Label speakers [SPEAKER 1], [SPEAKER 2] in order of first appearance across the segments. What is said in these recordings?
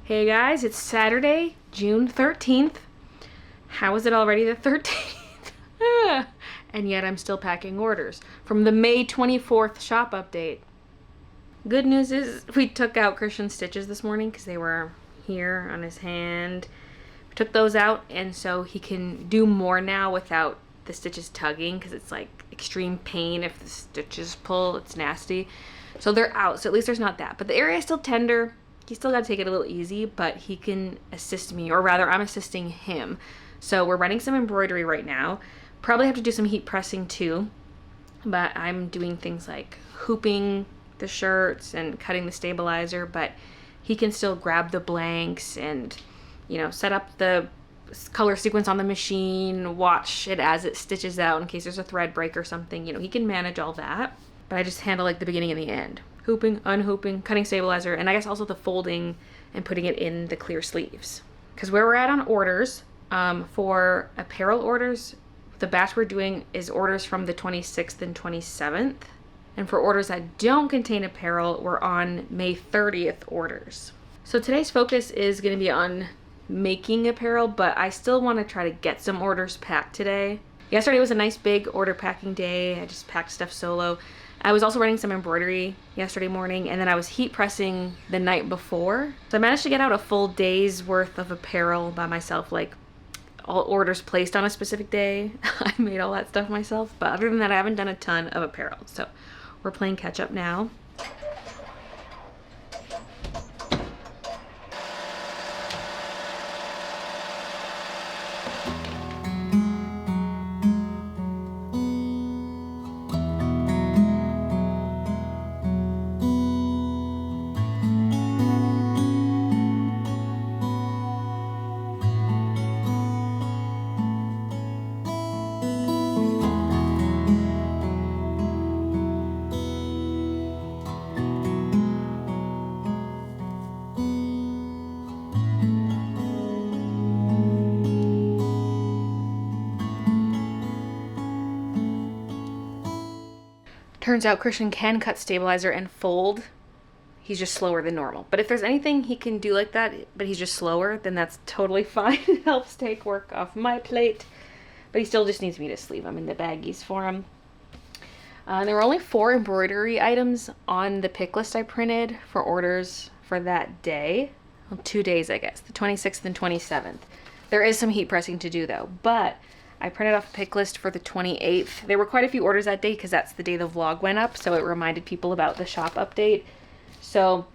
[SPEAKER 1] Hey guys, it's Saturday, June 13th. How is it already the 13th? And yet I'm still packing orders from the May 24th shop update. Good news is we took out Christian's stitches this morning because they were here on his hand. We took those out, and so he can do more now without the stitches tugging, because it's like extreme pain if the stitches pull. It's nasty. So they're out, so at least there's not that. But the area is still tender. He's still got to take it a little easy, but he can assist me, or rather I'm assisting him. So we're running some embroidery right now. Probably have to do some heat pressing too, but I'm doing things like hooping the shirts and cutting the stabilizer, but he can still grab the blanks and, you know, set up the color sequence on the machine, watch it as it stitches out in case there's a thread break or something. You know, he can manage all that, but I just handle like the beginning and the end. Hooping, unhooping, cutting stabilizer, and I guess also the folding and putting it in the clear sleeves. Because where we're at on orders, for apparel orders, the batch we're doing is orders from the 26th and 27th. And for orders that don't contain apparel, we're on May 30th orders. So today's focus is going to be on making apparel, but I still want to try to get some orders packed today. Yesterday was a nice big order packing day. I just packed stuff solo. I was also running some embroidery yesterday morning, and then I was heat pressing the night before. So I managed to get out a full day's worth of apparel by myself, like all orders placed on a specific day. I made all that stuff myself, but other than that, I haven't done a ton of apparel. So we're playing catch up now. Turns out Christian can cut stabilizer and fold. He's just slower than normal. But if there's anything he can do like that, but he's just slower, then that's totally fine. It helps take work off my plate. But he still just needs me to sleeve them in the baggies for him. There were only 4 embroidery items on the pick list I printed for orders for that day. Well, 2 days, I guess. The 26th and 27th. There is some heat pressing to do, though. But I printed off a pick list for the 28th. There were quite a few orders that day because that's the day the vlog went up, so it reminded people about the shop update. So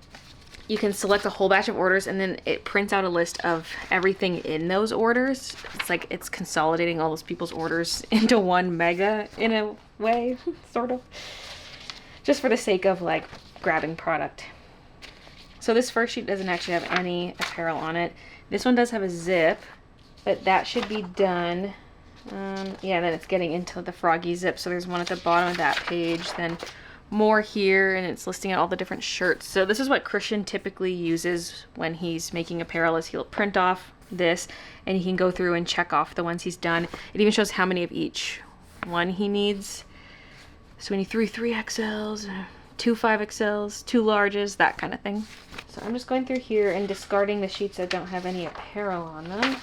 [SPEAKER 1] you can select a whole batch of orders, and then it prints out a list of everything in those orders. It's like it's consolidating all those people's orders into one mega in a way, sort of. Just for the sake of like grabbing product. So this first sheet doesn't actually have any apparel on it. This one does have a zip, but that should be done. Yeah, then it's getting into the froggy zip. So there's one at the bottom of that page, then more here, and it's listing out all the different shirts. So this is what Christian typically uses when he's making apparel, is he'll print off this and he can go through and check off the ones he's done. It even shows how many of each one he needs. So we need 3 3XLs, 2 5XLs, 2 larges, that kind of thing. So I'm just going through here and discarding the sheets that don't have any apparel on them.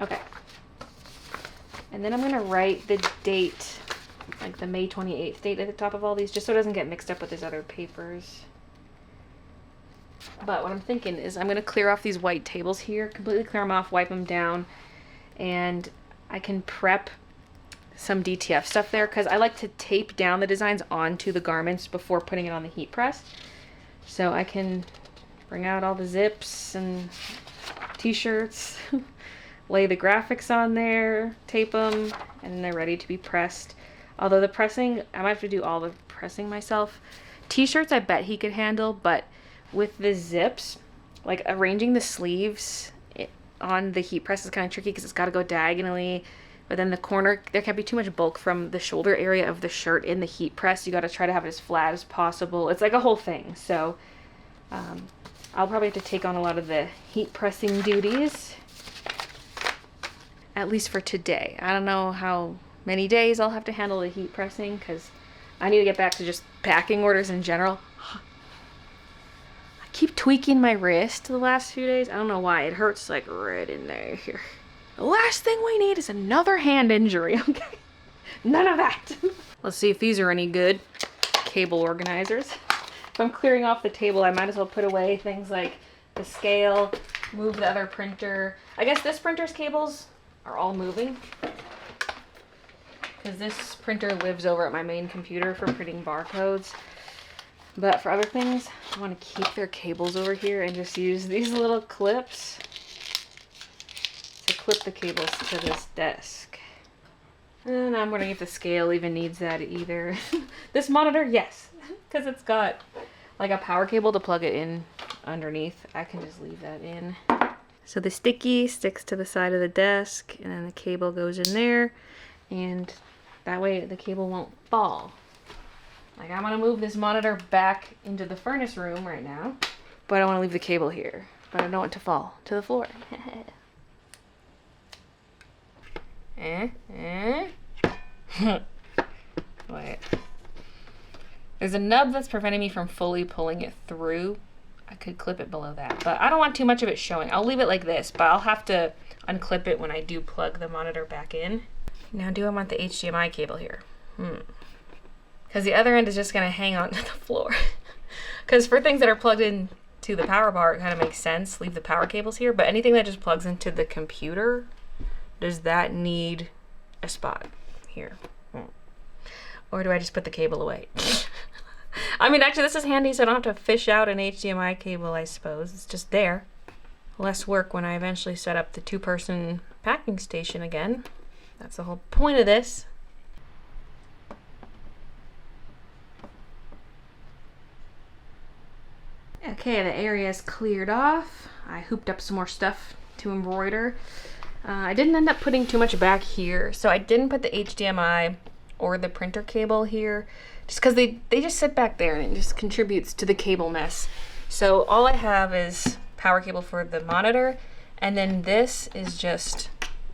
[SPEAKER 1] Okay, and then I'm going to write the date, like the May 28th date at the top of all these, just so it doesn't get mixed up with his other papers. But what I'm thinking is I'm going to clear off these white tables here, completely clear them off, wipe them down, and I can prep some DTF stuff there, because I like to tape down the designs onto the garments before putting it on the heat press. So I can bring out all the zips and t-shirts, lay the graphics on there, tape them, and they're ready to be pressed. Although the pressing, I might have to do all the pressing myself. T-shirts I bet he could handle, but with the zips, like arranging the sleeves on the heat press is kind of tricky because it's got to go diagonally. But then the corner, there can't be too much bulk from the shoulder area of the shirt in the heat press. You got to try to have it as flat as possible. It's like a whole thing. So I'll probably have to take on a lot of the heat pressing duties, at least for today. I don't know how many days I'll have to handle the heat pressing because I need to get back to just packing orders in general. I keep tweaking my wrist the last few days. I don't know why. It hurts like right in there here. The last thing we need is another hand injury, okay? None of that. Let's see if these are any good. Cable organizers. If I'm clearing off the table, I might as well put away things like the scale, move the other printer. I guess this printer's cables are all moving because this printer lives over at my main computer for printing barcodes. But for other things, I want to keep their cables over here and just use these little clips to clip the cables to this desk. And I'm wondering if the scale even needs that either. This monitor, yes, because it's got like a power cable to plug it in underneath. I can just leave that in. So the sticky sticks to the side of the desk and then the cable goes in there and that way the cable won't fall. Like I'm gonna move this monitor back into the furnace room right now, but I want to leave the cable here, but I don't want it to fall to the floor. Wait. There's a nub that's preventing me from fully pulling it through. I could clip it below that, but I don't want too much of it showing. I'll leave it like this, but I'll have to unclip it when I do plug the monitor back in. Now, do I want the HDMI cable here? Because the other end is just going to hang onto the floor. Because for things that are plugged in to the power bar, it kind of makes sense. Leave the power cables here, but anything that just plugs into the computer, does that need a spot here? Or do I just put the cable away? I mean, actually, this is handy, so I don't have to fish out an HDMI cable, I suppose. It's just there. Less work when I eventually set up the two-person packing station again. That's the whole point of this. Okay, the area is cleared off. I hooped up some more stuff to embroider. I didn't end up putting too much back here, so I didn't put the HDMI or the printer cable here, just because they just sit back there and it just contributes to the cable mess. So all I have is power cable for the monitor, and then this is just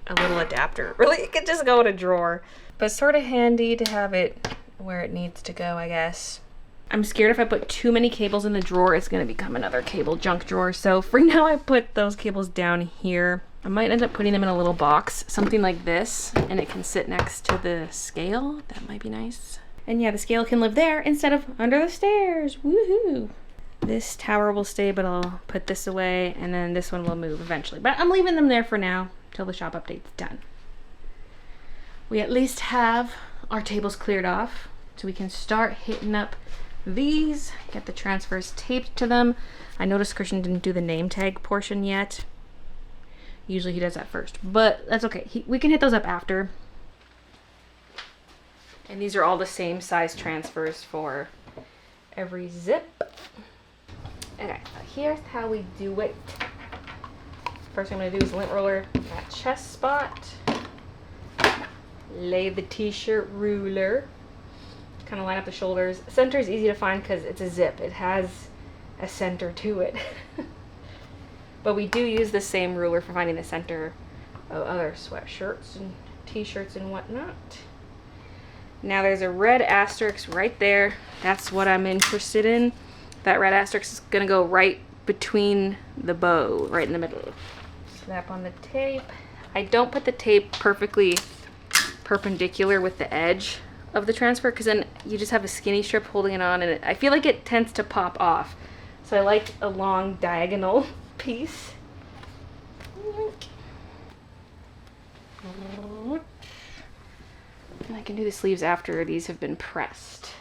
[SPEAKER 1] a little adapter. Really, it could just go in a drawer, but sort of handy to have it where it needs to go, I guess. I'm scared if I put too many cables in the drawer, it's going to become another cable junk drawer. So for now, I put those cables down here. I might end up putting them in a little box, something like this, and it can sit next to the scale. That might be nice. And yeah, the scale can live there instead of under the stairs. Woohoo! This tower will stay, but I'll put this away, and then this one will move eventually. But I'm leaving them there for now, till the shop update's done. We at least have our tables cleared off, so we can start hitting up these, get the transfers taped to them. I noticed Christian didn't do the name tag portion yet. Usually he does that first, but that's okay. We can hit those up after. And these are all the same size transfers for every zip. Okay, so here's how we do it. First thing I'm gonna do is lint roller that chest spot. Lay the t-shirt ruler. Kind of line up the shoulders. Center is easy to find because it's a zip. It has a center to it. But we do use the same ruler for finding the center of other sweatshirts and t-shirts and whatnot. Now there's a red asterisk right there. That's what I'm interested in. That red asterisk is gonna go right between the bow, right in the middle. Snap on the tape. I don't put the tape perfectly perpendicular with the edge of the transfer because then you just have a skinny strip holding it on, and I feel like it tends to pop off. So I like a long diagonal piece. And I can do the sleeves after these have been pressed.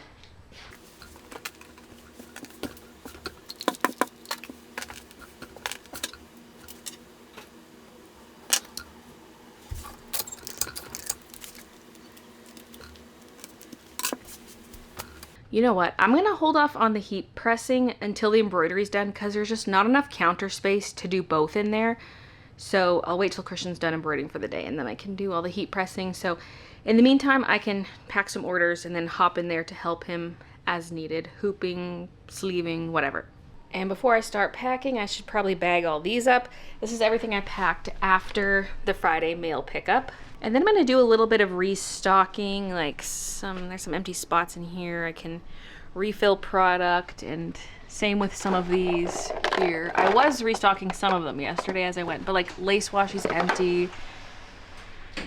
[SPEAKER 1] You know what? I'm gonna hold off on the heat pressing until the embroidery's done because there's just not enough counter space to do both in there. So I'll wait till Christian's done embroidering for the day and then I can do all the heat pressing. So in the meantime, I can pack some orders and then hop in there to help him as needed. Hooping, sleeving, whatever. And before I start packing, I should probably bag all these up. This is everything I packed after the Friday mail pickup. And then I'm going to do a little bit of restocking, like there's some empty spots in here. I can refill product, and same with some of these here. I was restocking some of them yesterday as I went, but like lace washi's empty.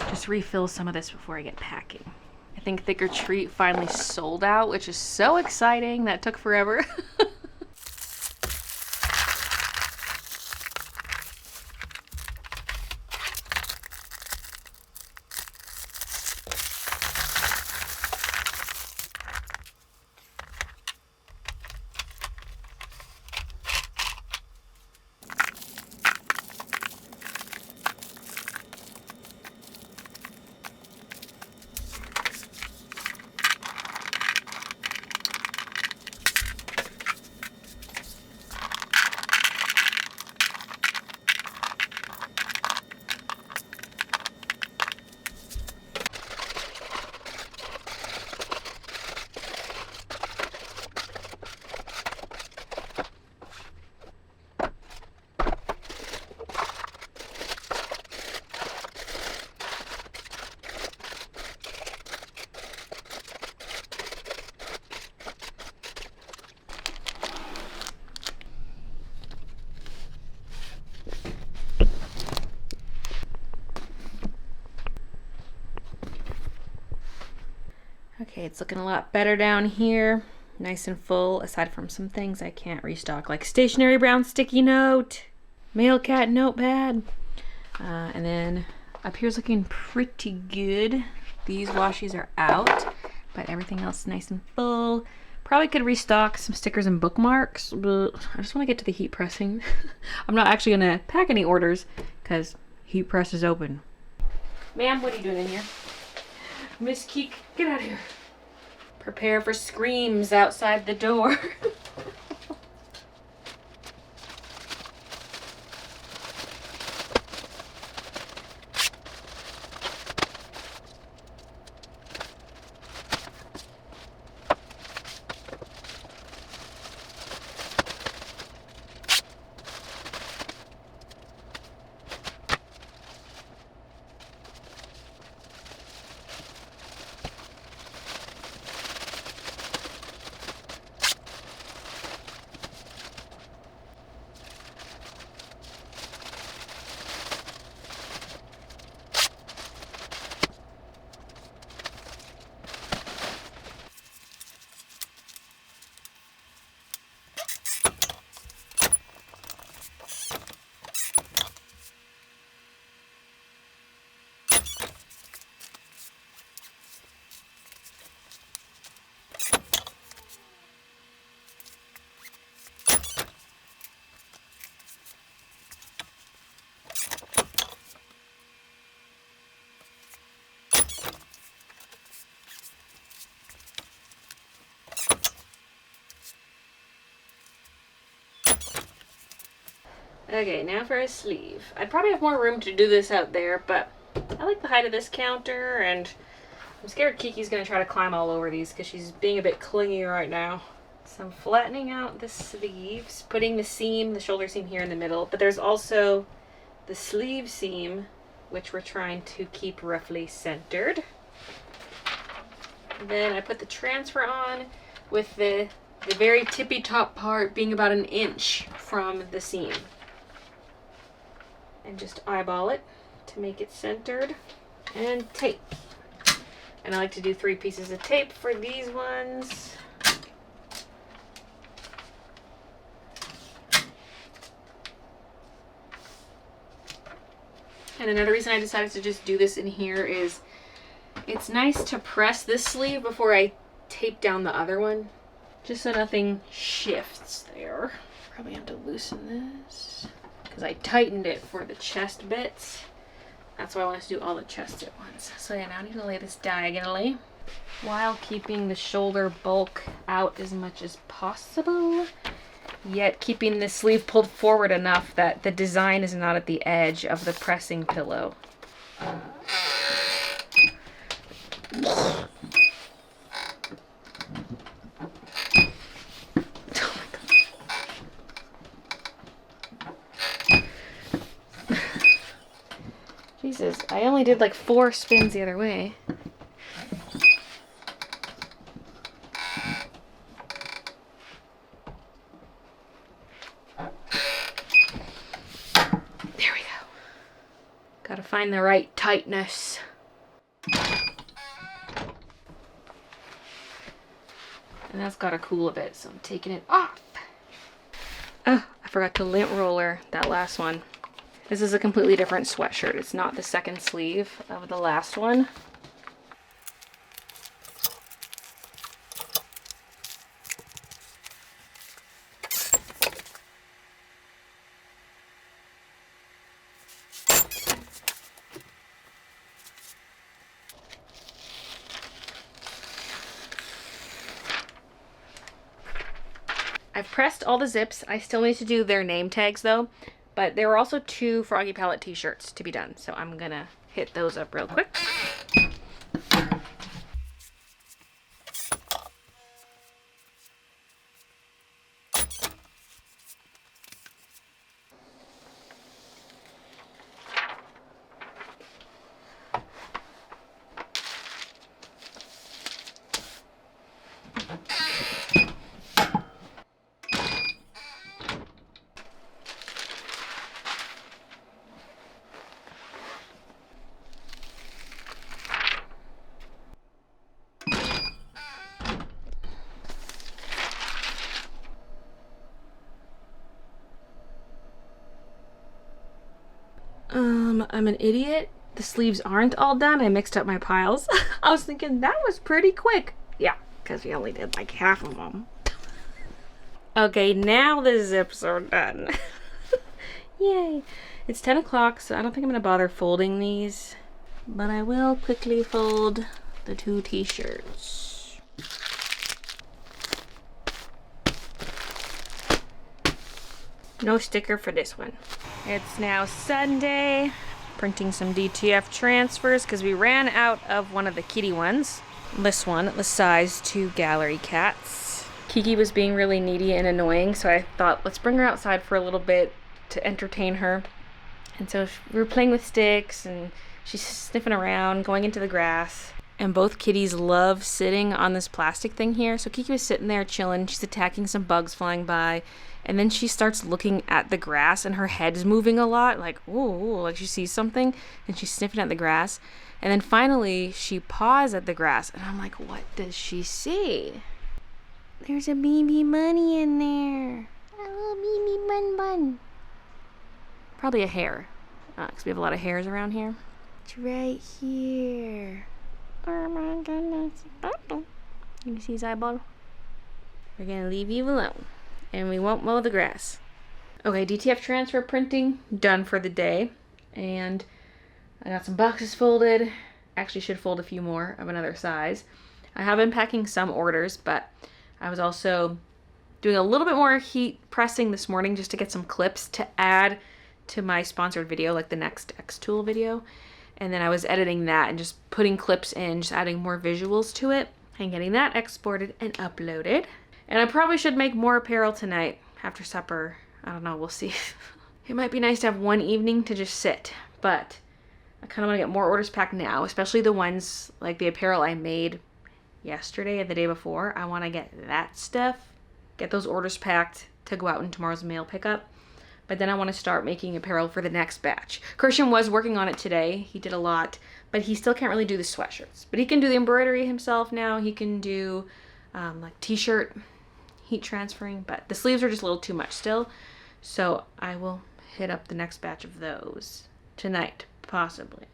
[SPEAKER 1] Just refill some of this before I get packing. I think Thicker Treat finally sold out, which is so exciting. That took forever. Okay, it's looking a lot better down here. Nice and full, aside from some things I can't restock, like Stationery Brown Sticky Note, Mail Cat Notepad. And then up here's looking pretty good. These washies are out, but everything else is nice and full. Probably could restock some stickers and bookmarks, but I just want to get to the heat pressing. I'm not actually going to pack any orders because heat press is open. Ma'am, what are you doing in here? Miss Keek, get out of here. Prepare for screams outside the door. Okay, now for a sleeve. I'd probably have more room to do this out there, but I like the height of this counter, and I'm scared Kiki's gonna try to climb all over these because she's being a bit clingy right now. So I'm flattening out the sleeves, putting the seam, the shoulder seam here in the middle, but there's also the sleeve seam, which we're trying to keep roughly centered. And then I put the transfer on with the very tippy top part being about 1 inch from the seam. And just eyeball it to make it centered, and tape. And I like to do 3 pieces of tape for these ones. And another reason I decided to just do this in here is it's nice to press this sleeve before I tape down the other one, just so nothing shifts there. Probably have to loosen this because I tightened it for the chest bits. That's why I want to do all the chest at once. So yeah, now I need to lay this diagonally while keeping the shoulder bulk out as much as possible, yet keeping the sleeve pulled forward enough that the design is not at the edge of the pressing pillow. Jesus, I only only did like 4 spins the other way. There we go. Gotta find the right tightness. And that's gotta cool a bit, so I'm taking it off. Oh, I forgot to lint roller that last one. This is a completely different sweatshirt. It's not the second sleeve of the last one. I've pressed all the zips. I still need to do their name tags though, but there were also 2 Froggy Palette t-shirts to be done, so I'm gonna hit those up real quick. I'm an idiot. The sleeves aren't all done. I mixed up my piles. I was thinking that was pretty quick. Yeah, because we only did like half of them. Okay, now the zips are done. Yay. It's 10 o'clock, so I don't think I'm going to bother folding these. But I will quickly fold the 2 t-shirts. No sticker for this one. It's now Sunday. Printing some DTF transfers because we ran out of one of the kitty ones. This one, the size 2 gallery cats. Kiki was being really needy and annoying, so I thought let's bring her outside for a little bit to entertain her. And so we were playing with sticks and she's sniffing around, going into the grass. And both kitties love sitting on this plastic thing here. So Kiki was sitting there chilling. She's attacking some bugs flying by. And then she starts looking at the grass and her head's moving a lot. Like, ooh, like she sees something. And she's sniffing at the grass. And then finally she paws at the grass. And I'm like, what does she see? There's a baby bunny in there. A little baby bun. Probably a hare. Because we have a lot of hares around here. It's right here. Oh my goodness. You see his eyeball? We're gonna leave you alone. And we won't mow the grass. Okay, DTF transfer printing done for the day. And I got some boxes folded. Actually should fold a few more of another size. I have been packing some orders, but I was also doing a little bit more heat pressing this morning just to get some clips to add to my sponsored video, like the next Xtool video. And then I was editing that and just putting clips in, just adding more visuals to it and getting that exported and uploaded. And I probably should make more apparel tonight after supper. I don't know, we'll see. It might be nice to have one evening to just sit, but I kind of want to get more orders packed now, especially the ones like the apparel I made yesterday and the day before. I want to get that stuff, get those orders packed to go out in tomorrow's mail pickup. But then I want to start making apparel for the next batch. Christian was working on it today. He did a lot, but he still can't really do the sweatshirts. But he can do the embroidery himself now. He can do like t-shirt heat transferring, but the sleeves are just a little too much still. So I will hit up the next batch of those tonight, possibly.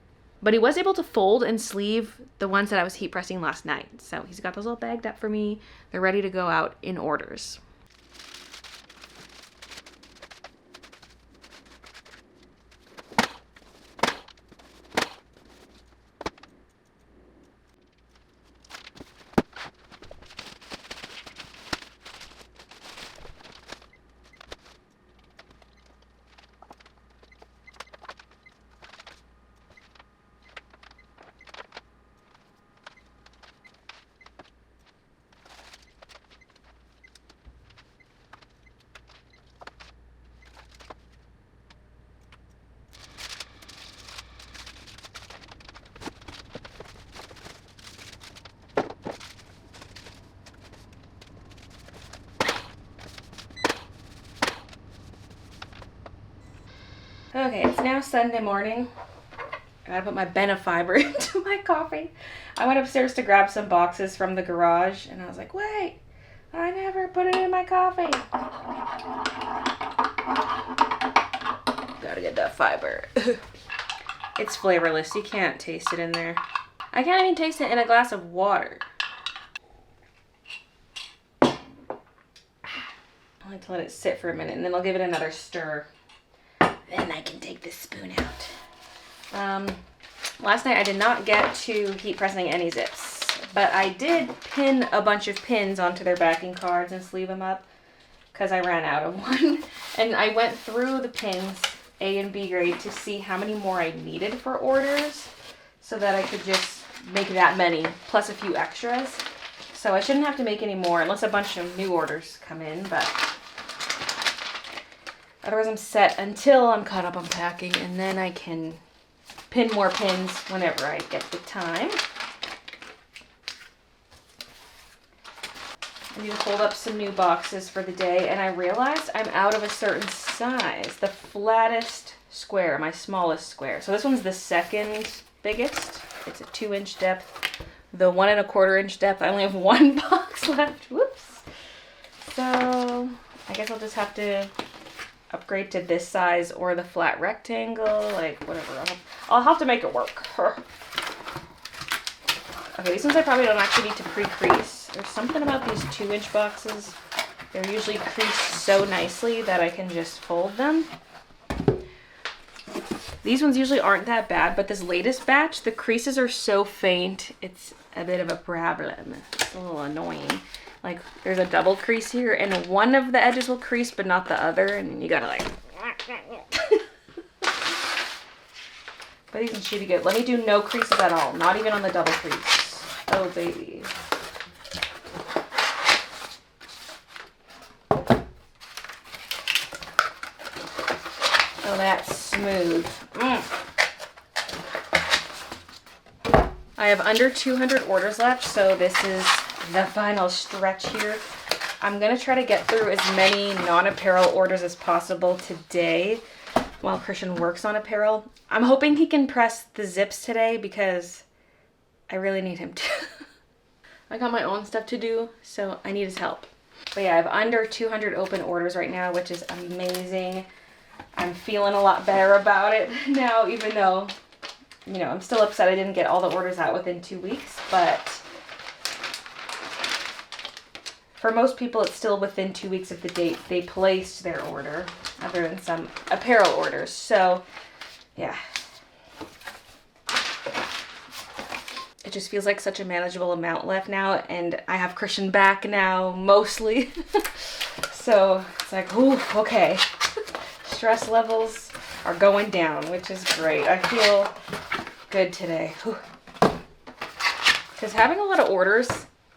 [SPEAKER 1] But he was able to fold and sleeve the ones that I was heat pressing last night. So he's got those all bagged up for me. They're ready to go out in orders. It's now Sunday morning. I gotta put my Benefiber into my coffee. I went upstairs to grab some boxes from the garage, and I was like, wait, I never put it in my coffee. Gotta get that fiber. It's flavorless. You can't taste it in there. I can't even taste it in a glass of water. I like to let it sit for a minute, and then I'll give it another stir. Then I can take this spoon out. Last night I did not get to heat pressing any zips, but I did pin a bunch of pins onto their backing cards and sleeve them up because I ran out of one. And I went through the pins, A and B grade, to see how many more I needed for orders so that I could just make that many plus a few extras. So I shouldn't have to make any more unless a bunch of new orders come in, but otherwise I'm set until I'm caught up on packing, and then I can pin more pins whenever I get the time. I need to fold up some new boxes for the day, and I realized I'm out of a certain size. The flattest square, my smallest square. So this one's the second biggest. It's a 2-inch depth. The 1 1/4 inch depth, I only have one box left. Whoops. So I guess I'll just have to upgrade to this size or the flat rectangle, like whatever. I'll have to make it work. Okay, these ones I probably don't actually need to pre-crease. There's something about these 2-inch boxes. They're usually creased so nicely that I can just fold them. These ones usually aren't that bad, but this latest batch, the creases are so faint, it's a bit of a problem. It's a little annoying. Like, there's a double crease here, and one of the edges will crease, but not the other, and you gotta like... But these ones should be good. Let me do no creases at all, not even on the double crease. Oh, baby. Oh, that's smooth. I have under 200 orders left, so this is the final stretch here. I'm gonna try to get through as many non-apparel orders as possible today while Christian works on apparel. I'm hoping he can press the zips today because I really need him to. I got my own stuff to do, so I need his help. But yeah, I have under 200 open orders right now, which is amazing. I'm feeling a lot better about it now, even though, you know, I'm still upset I didn't get all the orders out within 2 weeks, but for most people, it's still within 2 weeks of the date they placed their order, other than some apparel orders. So, yeah. It just feels like such a manageable amount left now, and I have Christian back now, mostly. So, it's like, ooh, okay. Stress levels are going down, which is great. I feel good today. Because having a lot of orders,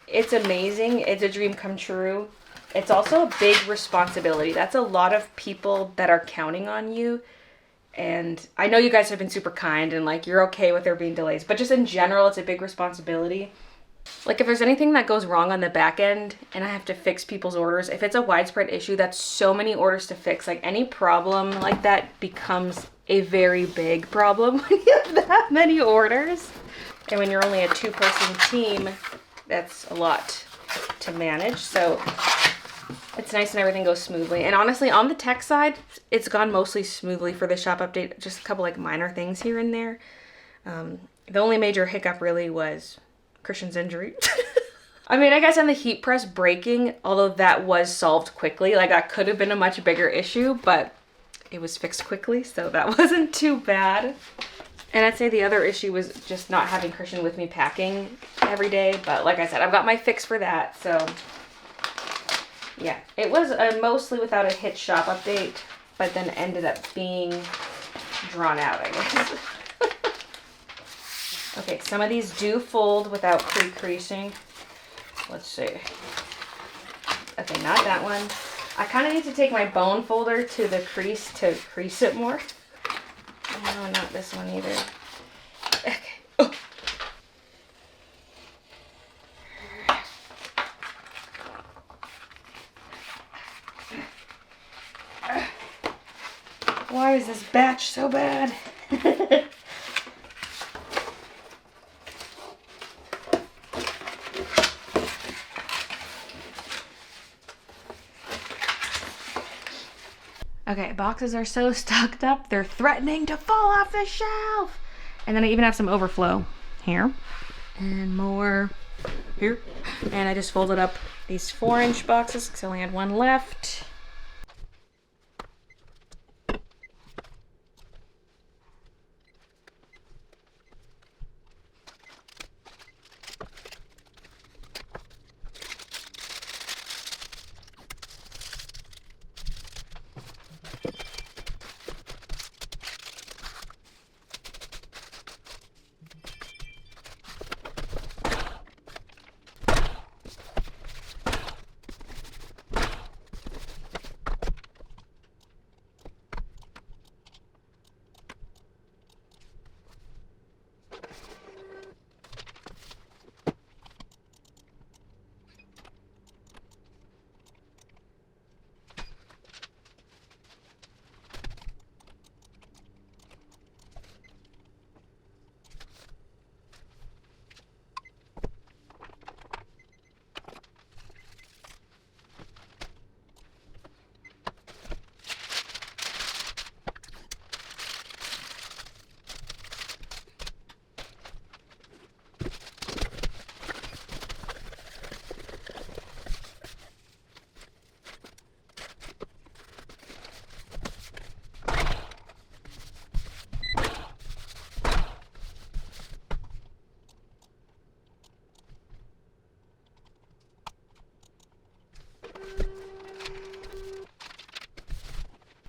[SPEAKER 1] it's amazing. It's a dream come true. It's also a big responsibility. That's a lot of people that are counting on you. And I know you guys have been super kind and like you're okay with there being delays, but just in general, it's a big responsibility. Like if there's anything that goes wrong on the back end and I have to fix people's orders, if it's a widespread issue, that's so many orders to fix. Like any problem like that becomes a very big problem when you have that many orders. And when you're only a 2-person team, that's a lot to manage. So it's nice and everything goes smoothly. And honestly, on the tech side, it's gone mostly smoothly for the shop update. Just a couple like minor things here and there. The only major hiccup really was Christian's injury. I mean, I guess on the heat press breaking, although that was solved quickly, like that could have been a much bigger issue, but it was fixed quickly, so that wasn't too bad. And I'd say the other issue was just not having Christian with me packing every day, but like I said, I've got my fix for that, so yeah. It was mostly without a hitch shop update, but then ended up being drawn out, I guess. Okay, some of these do fold without pre-creasing. Let's see. Okay, not that one. I kind of need to take my bone folder to the crease to crease it more. No, not this one either. Okay. Oh. Why Why is this batch so bad? Okay, boxes are so stocked up, they're threatening to fall off the shelf. And then I even have some overflow here and more here. And I just folded up these 4-inch boxes because I only had one left.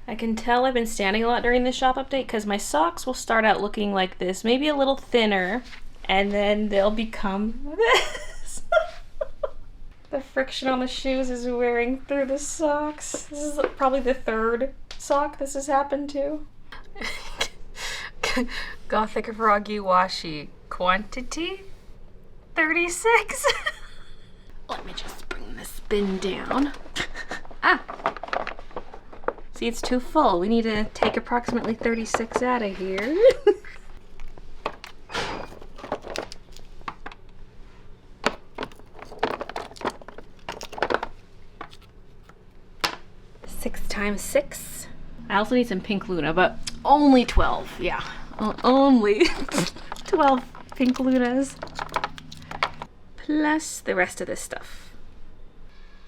[SPEAKER 1] I can tell I've been standing a lot during this shop update because my socks will start out looking like this, maybe a little thinner, and then they'll become this. The friction on the shoes is wearing through the socks. This is probably the 3rd sock this has happened to. Gothic Froggy Washi. Quantity? 36? Let me just bring this bin down. Ah! See, it's too full. We need to take approximately 36 out of here. Six times 6. I also need some pink Luna, but only 12. Yeah, only 12 pink Lunas. Plus the rest of this stuff.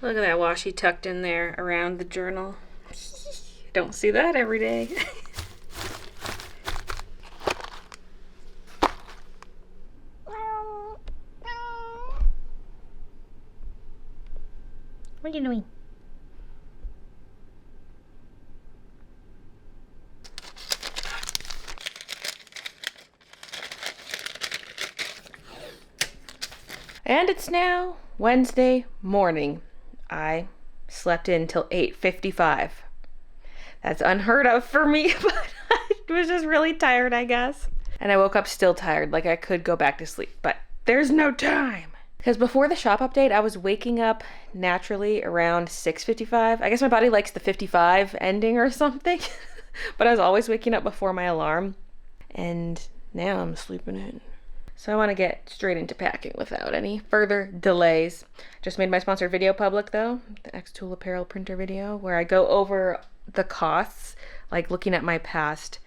[SPEAKER 1] Look at that washi tucked in there around the journal. Don't see that every day. What are you doing? And it's now Wednesday morning. I slept in till 8:55. That's unheard of for me, but I was just really tired, I guess. And I woke up still tired, like I could go back to sleep, but there's no time. Because before the shop update, I was waking up naturally around 6:55. I guess my body likes the 55 ending or something, but I was always waking up before my alarm. And now I'm sleeping in. So I want to get straight into packing without any further delays. Just made my sponsored video public though, the Xtool apparel printer video, where I go over the costs, like looking at my past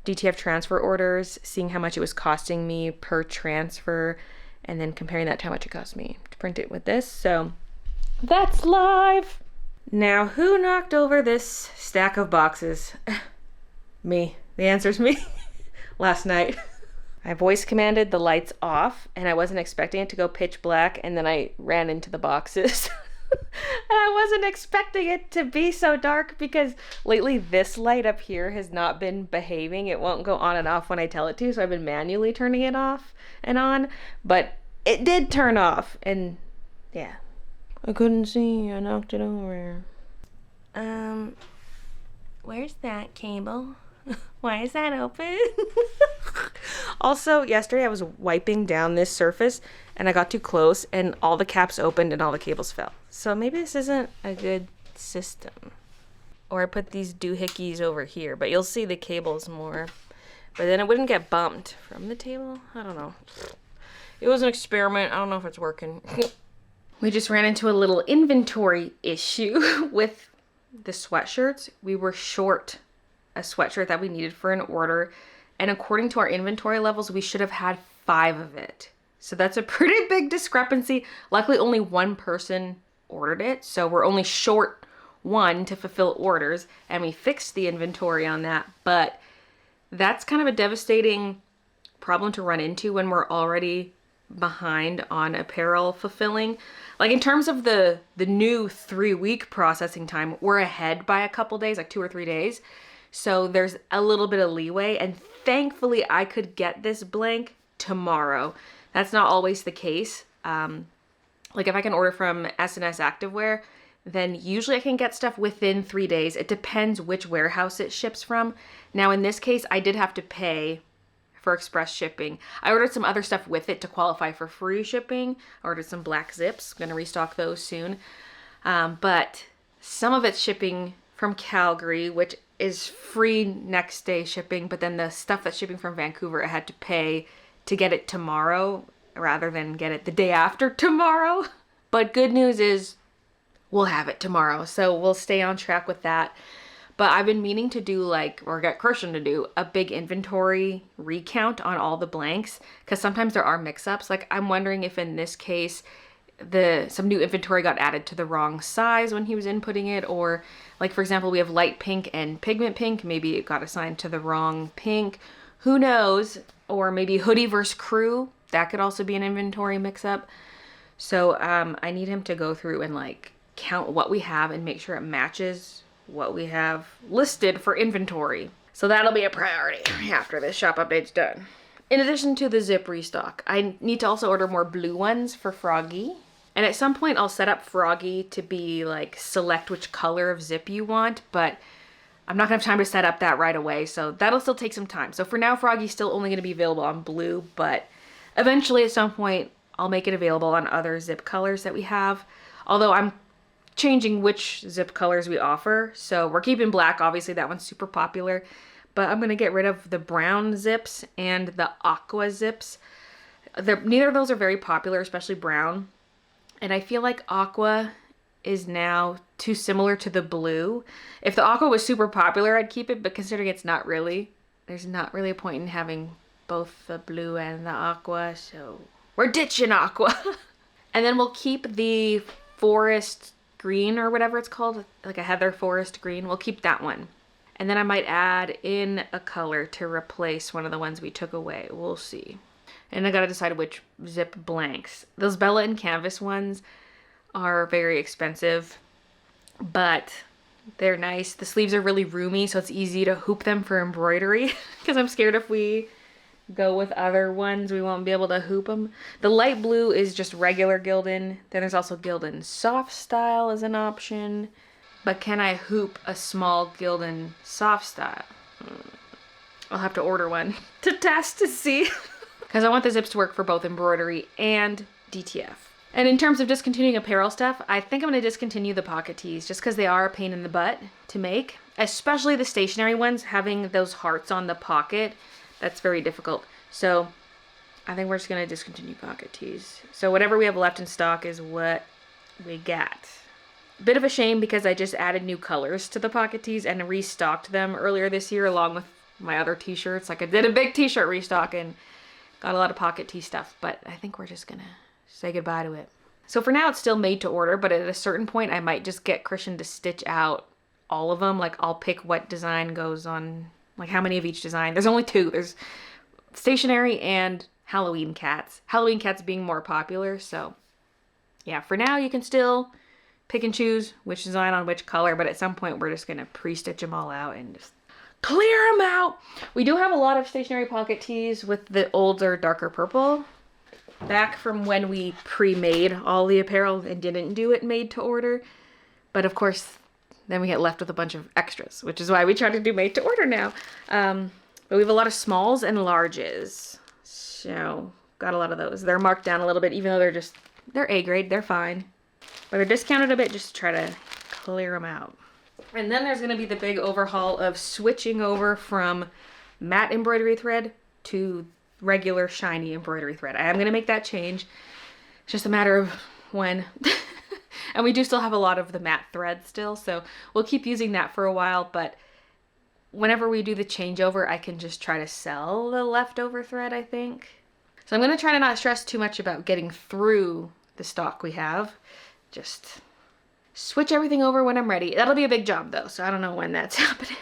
[SPEAKER 1] DTF transfer orders, seeing how much it was costing me per transfer, and then comparing that to how much it cost me to print it with this. So that's live. Now, who knocked over this stack of boxes? Me. The answer's me. Last night. I voice commanded the lights off, and I wasn't expecting it to go pitch black, and then I ran into the boxes. And I wasn't expecting it to be so dark because lately this light up here has not been behaving. It won't go on and off when I tell it to, so I've been manually turning it off and on, but it did turn off, and yeah. I couldn't see, I knocked it over. Where's that cable? Why is that open? Also, yesterday I was wiping down this surface and I got too close and all the caps opened and all the cables fell. So maybe this isn't a good system. or I put these doohickeys over here, but you'll see the cables more. But then it wouldn't get bumped from the table. I don't know. It was an experiment. I don't know if it's working. We just ran into a little inventory issue with the sweatshirts. We were short a sweatshirt that we needed for an order, and according to our inventory levels, we should have had 5 of it. So that's a pretty big discrepancy. Luckily, only one person ordered it, so we're only short 1 to fulfill orders, and we fixed the inventory on that. But that's kind of a devastating problem to run into when we're already behind on apparel fulfilling. Like in terms of the new 3-week processing time, we're ahead by a couple days, like 2 or 3 days. So there's a little bit of leeway, and thankfully I could get this blank tomorrow. That's not always the case. Like if I can order from S&S Activewear, then usually I can get stuff within 3 days. It depends which warehouse it ships from. Now in this case, I did have to pay for express shipping. I ordered some other stuff with it to qualify for free shipping. I ordered some black zips. I'm gonna restock those soon. But some of it's shipping from Calgary, which is free next day shipping, but then the stuff that's shipping from Vancouver, I had to pay to get it tomorrow rather than get it the day after tomorrow. But good news is we'll have it tomorrow, so we'll stay on track with that. But I've been meaning to do or get Christian to do a big inventory recount on all the blanks, because sometimes there are mix-ups. Like I'm wondering if in this case some new inventory got added to the wrong size when he was inputting it, or like for example we have light pink and pigment pink, maybe it got assigned to the wrong pink, who knows, or maybe hoodie versus crew, that could also be an inventory mix-up. So I need him to go through and count what we have and make sure it matches what we have listed for inventory. So that'll be a priority after this shop update's done. In addition to the zip restock, I need to also order more blue ones for Froggy. And at some point I'll set up Froggy to be select which color of zip you want, but I'm not gonna have time to set up that right away, so that'll still take some time. So for now, Froggy's still only gonna be available on blue, but eventually at some point I'll make it available on other zip colors that we have. Although I'm changing which zip colors we offer. So we're keeping black, obviously that one's super popular, but I'm gonna get rid of the brown zips and the aqua zips. Neither of those are very popular, especially brown. And I feel like aqua is now too similar to the blue. If the aqua was super popular, I'd keep it, but considering it's not really, there's not really a point in having both the blue and the aqua, so we're ditching aqua. And then we'll keep the forest green or whatever it's called, like a heather forest green. We'll keep that one. And then I might add in a color to replace one of the ones we took away. We'll see. And I gotta decide which zip blanks. Those Bella and Canvas ones are very expensive, but they're nice. The sleeves are really roomy, so it's easy to hoop them for embroidery, because I'm scared if we go with other ones, we won't be able to hoop them. The light blue is just regular Gildan. Then there's also Gildan Soft Style as an option. But can I hoop a small Gildan Soft Style? I'll have to order one to test to see. Because I want the zips to work for both embroidery and DTF. And in terms of discontinuing apparel stuff, I think I'm going to discontinue the pocket tees just because they are a pain in the butt to make. Especially the stationary ones, having those hearts on the pocket. That's very difficult. So I think we're just going to discontinue pocket tees. So whatever we have left in stock is what we got. Bit of a shame because I just added new colors to the pocket tees and restocked them earlier this year along with my other t-shirts. I did a big t-shirt restock and got a lot of pocket tee stuff, but I think we're just going to say goodbye to it. So for now it's still made to order, but at a certain point I might just get Christian to stitch out all of them. I'll pick what design goes on, how many of each design. There's only 2. There's stationary and Halloween cats. Halloween cats being more popular, so yeah, for now you can still pick and choose which design on which color, but at some point we're just going to pre-stitch them all out and just clear them out. We do have a lot of stationary pocket tees with the older darker purple. Back from when we pre-made all the apparel and didn't do it made to order. But of course, then we get left with a bunch of extras, which is why we try to do made to order now. But we have a lot of smalls and larges. So, got a lot of those. They're marked down a little bit, even though they're A grade, they're fine. But they're discounted a bit just to try to clear them out. And then there's gonna be the big overhaul of switching over from matte embroidery thread to regular shiny embroidery thread. I am gonna make that change. It's just a matter of when. And we do still have a lot of the matte thread still, so we'll keep using that for a while, but whenever we do the changeover, I can just try to sell the leftover thread, I think. So I'm gonna try to not stress too much about getting through the stock we have. Just switch everything over when I'm ready. That'll be a big job though, so I don't know when that's happening.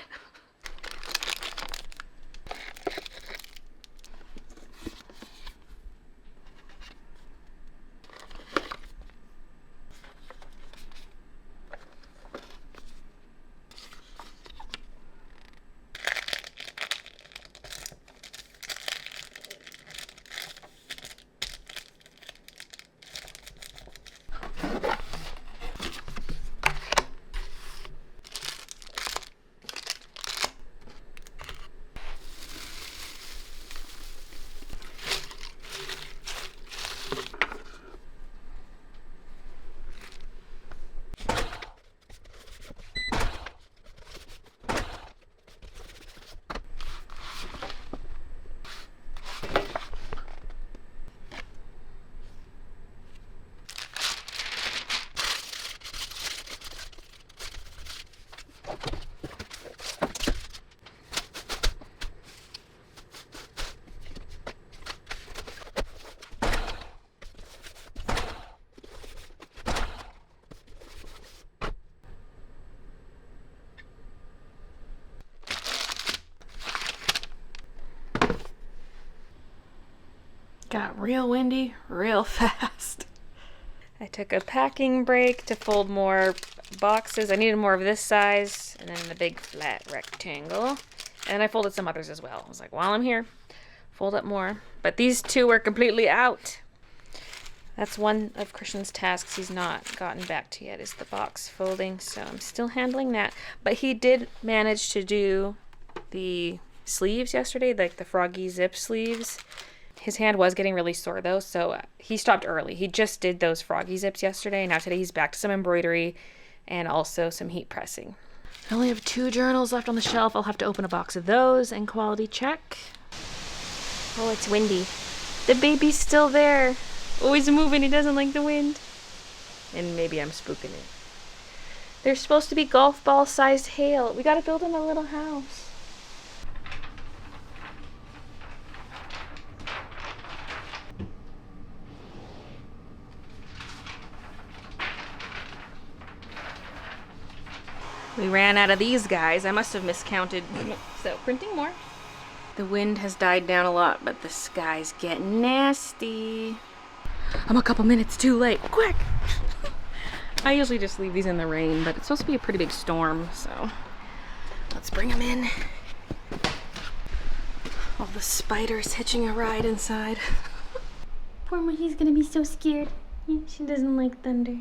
[SPEAKER 1] Got real windy real fast. I took a packing break to fold more boxes. I needed more of this size and then the big flat rectangle. And I folded some others as well. I was like, while I'm here, fold up more. But these two were completely out. That's one of Christian's tasks he's not gotten back to yet, is the box folding. So I'm still handling that. But he did manage to do the sleeves yesterday, like the Froggy zip sleeves. His hand was getting really sore though, so he stopped early. He just did those Froggy zips yesterday. Now today he's back to some embroidery and also some heat pressing. I only have 2 journals left on the shelf. I'll have to open a box of those and quality check. Oh, it's windy. The baby's still there. Always moving. He doesn't like the wind. And maybe I'm spooking it. There's supposed to be golf ball sized hail. We gotta build him a little house. We ran out of these guys. I must have miscounted. So, printing more. The wind has died down a lot, but the sky's getting nasty. I'm a couple minutes too late. Quick! I usually just leave these in the rain, but it's supposed to be a pretty big storm, so let's bring them in. All the spiders hitching a ride inside. Poor Mochi's gonna be so scared. She doesn't like thunder.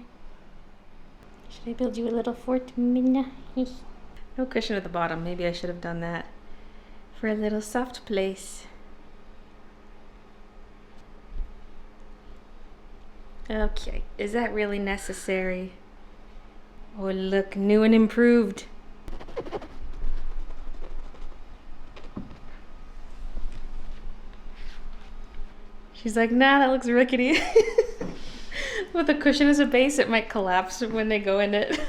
[SPEAKER 1] Should I build you a little fort, Minna? No cushion at the bottom. Maybe I should have done that for a little soft place. Okay, is that really necessary? Oh look, new and improved. She's like, nah, that looks rickety. With a cushion as a base, it might collapse when they go in it.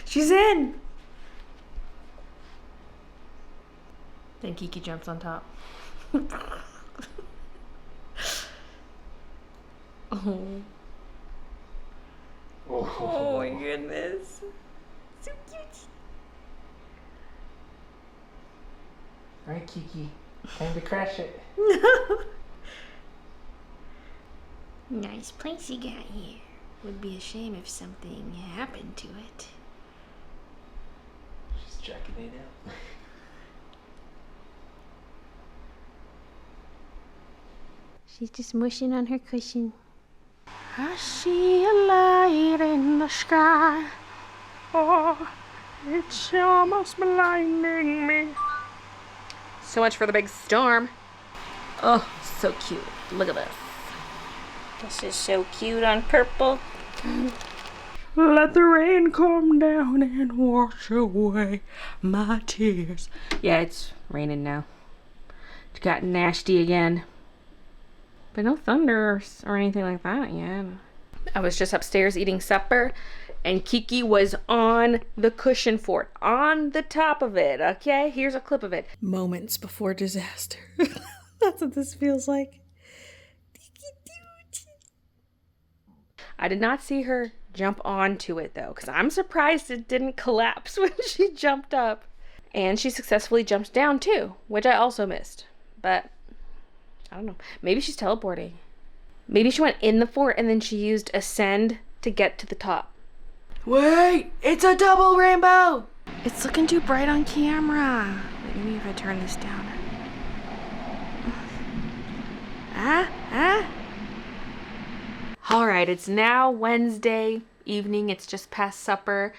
[SPEAKER 1] She's in! Then Kiki jumps on top. Oh. Oh my goodness. So cute.
[SPEAKER 2] Alright, Kiki. Time to crash it.
[SPEAKER 1] Nice place you got here. Would be a shame if something happened to it.
[SPEAKER 2] She's checking it out.
[SPEAKER 1] She's just mushing on her cushion. I see a light in the sky. Oh, it's almost blinding me. So much for the big storm. Oh, so cute. Look at this.
[SPEAKER 3] This is so cute on purple.
[SPEAKER 1] Let the rain come down and wash away my tears. Yeah, it's raining now. It got nasty again. But no thunder or anything like that yet. I was just upstairs eating supper, and Kiki was on the cushion fort, on the top of it, okay? Here's a clip of it.
[SPEAKER 4] Moments before disaster. That's what this feels like.
[SPEAKER 1] I did not see her jump onto it though, because I'm surprised it didn't collapse when she jumped up. And she successfully jumped down too, which I also missed. But I don't know. Maybe she's teleporting. Maybe she went in the fort and then she used ascend to get to the top. Wait, it's a double rainbow. It's looking too bright on camera. Wait, maybe if I turn this down. All right, it's now Wednesday evening. It's just past supper,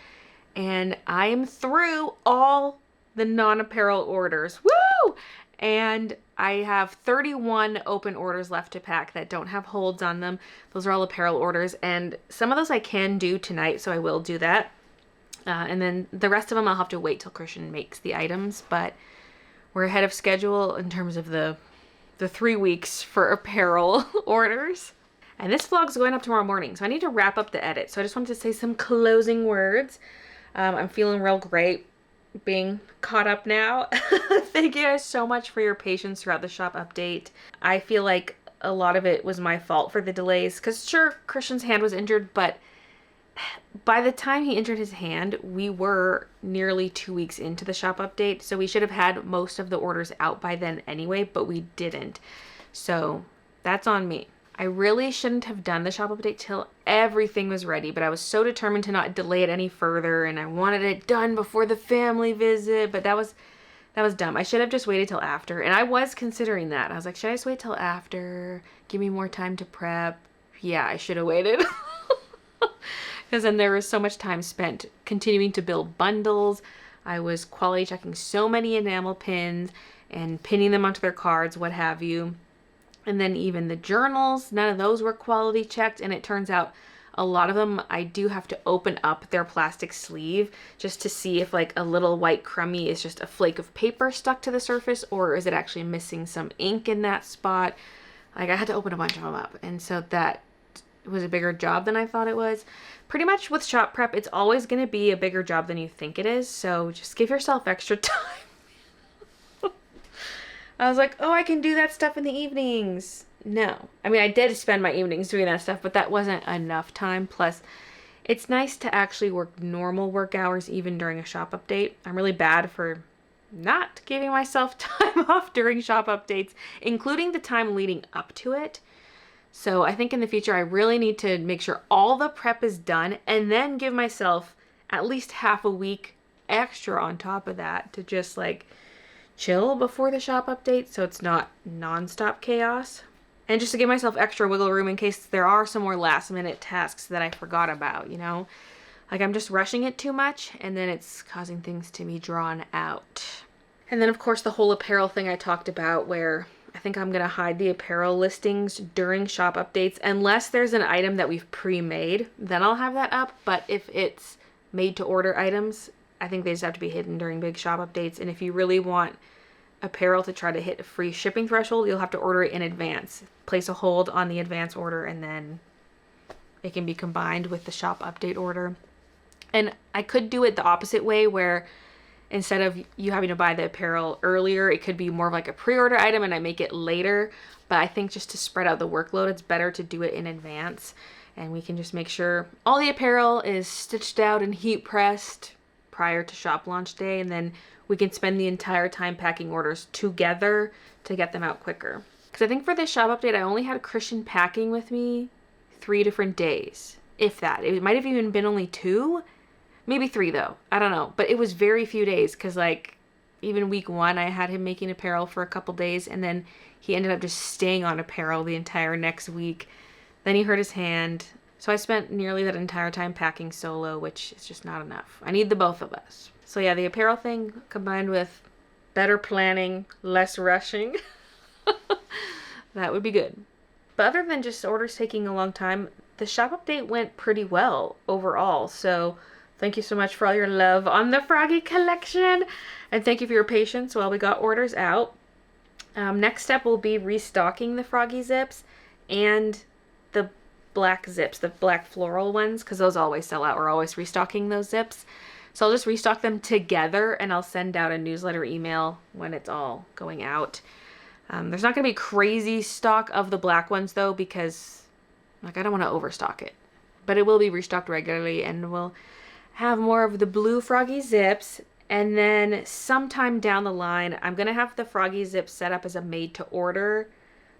[SPEAKER 1] and I am through all the non-apparel orders. Woo! And I have 31 open orders left to pack that don't have holds on them. Those are all apparel orders, and some of those I can do tonight, so I will do that. And then the rest of them I'll have to wait till Christian makes the items, but we're ahead of schedule in terms of the 3 weeks for apparel orders. And this vlog's going up tomorrow morning, so I need to wrap up the edit. So I just wanted to say some closing words. I'm feeling real great being caught up now. Thank you guys so much for your patience throughout the shop update. I feel like a lot of it was my fault for the delays, because sure, Christian's hand was injured, but by the time he injured his hand, we were nearly 2 weeks into the shop update, so we should have had most of the orders out by then anyway, but we didn't. So that's on me. I really shouldn't have done the shop update till everything was ready, but I was so determined to not delay it any further, and I wanted it done before the family visit, but that was dumb. I should have just waited till after, and I was considering that. I was like, should I just wait till after? Give me more time to prep? Yeah, I should have waited. Because then there was so much time spent continuing to build bundles. I was quality checking so many enamel pins and pinning them onto their cards, what have you. And then even the journals, none of those were quality checked. And it turns out a lot of them, I do have to open up their plastic sleeve just to see if like a little white crummy is just a flake of paper stuck to the surface, or is it actually missing some ink in that spot. Like I had to open a bunch of them up. And so that was a bigger job than I thought it was. Pretty much with shop prep, it's always going to be a bigger job than you think it is. So just give yourself extra time. I was like, oh, I can do that stuff in the evenings. No. I mean, I did spend my evenings doing that stuff, but that wasn't enough time. Plus, it's nice to actually work normal work hours even during a shop update. I'm really bad for not giving myself time off during shop updates, including the time leading up to it. So I think in the future, I really need to make sure all the prep is done and then give myself at least half a week extra on top of that to just like chill before the shop update, so it's not nonstop chaos. And just to give myself extra wiggle room in case there are some more last minute tasks that I forgot about, you know? Like I'm just rushing it too much and then it's causing things to be drawn out. And then of course the whole apparel thing I talked about, where I think I'm going to hide the apparel listings during shop updates unless there's an item that we've pre-made, then I'll have that up. But if it's made to order items, I think they just have to be hidden during big shop updates. And if you really want apparel to try to hit a free shipping threshold, you'll have to order it in advance. Place a hold on the advance order and then it can be combined with the shop update order. And I could do it the opposite way, where instead of you having to buy the apparel earlier, it could be more of like a pre-order item and I make it later. But I think just to spread out the workload, it's better to do it in advance. And we can just make sure all the apparel is stitched out and heat pressed prior to shop launch day, and then we can spend the entire time packing orders together to get them out quicker. Because I think for this shop update, I only had Christian packing with me 3 different days, if that. It might have even been only 2, maybe 3 though. I don't know, but it was very few days, because like even week 1, I had him making apparel for a couple days, and then he ended up just staying on apparel the entire next week. Then he hurt his hand. So I spent nearly that entire time packing solo, which is just not enough. I need the both of us. So yeah, the apparel thing combined with better planning, less rushing. That would be good. But other than just orders taking a long time, the shop update went pretty well overall. So thank you so much for all your love on the Froggy collection. And thank you for your patience while we got orders out. Next step will be restocking the Froggy zips and the black zips, the black floral ones, because those always sell out. We're always restocking those zips. So I'll just restock them together and I'll send out a newsletter email when it's all going out. There's not going to be crazy stock of the black ones though, because like I don't want to overstock it. But it will be restocked regularly, and we'll have more of the blue Froggy zips. And then sometime down the line, I'm going to have the Froggy zips set up as a made to order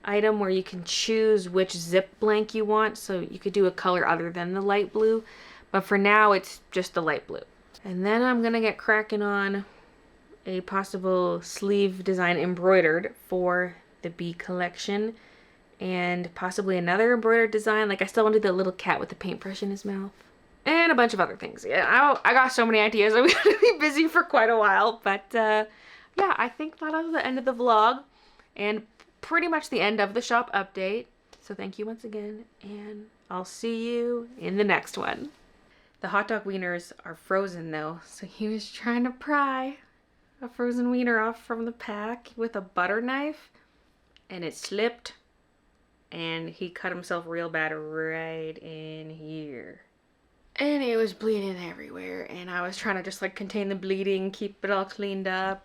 [SPEAKER 1] item where you can choose which zip blank you want. So you could do a color other than the light blue. But for now, it's just the light blue. And then I'm going to get cracking on a possible sleeve design embroidered for the bee collection, and possibly another embroidered design. Like I still want to do the little cat with the paintbrush in his mouth, and a bunch of other things. Yeah, I got so many ideas. I'm gonna be busy for quite a while, but yeah, I think that was the end of the vlog and pretty much the end of the shop update. So thank you once again, and I'll see you in the next one. The hot dog wieners are frozen though, so he was trying to pry a frozen wiener off from the pack with a butter knife, and it slipped and he cut himself real bad right in here, and it was bleeding everywhere, and I was trying to just like contain the bleeding, keep it all cleaned up.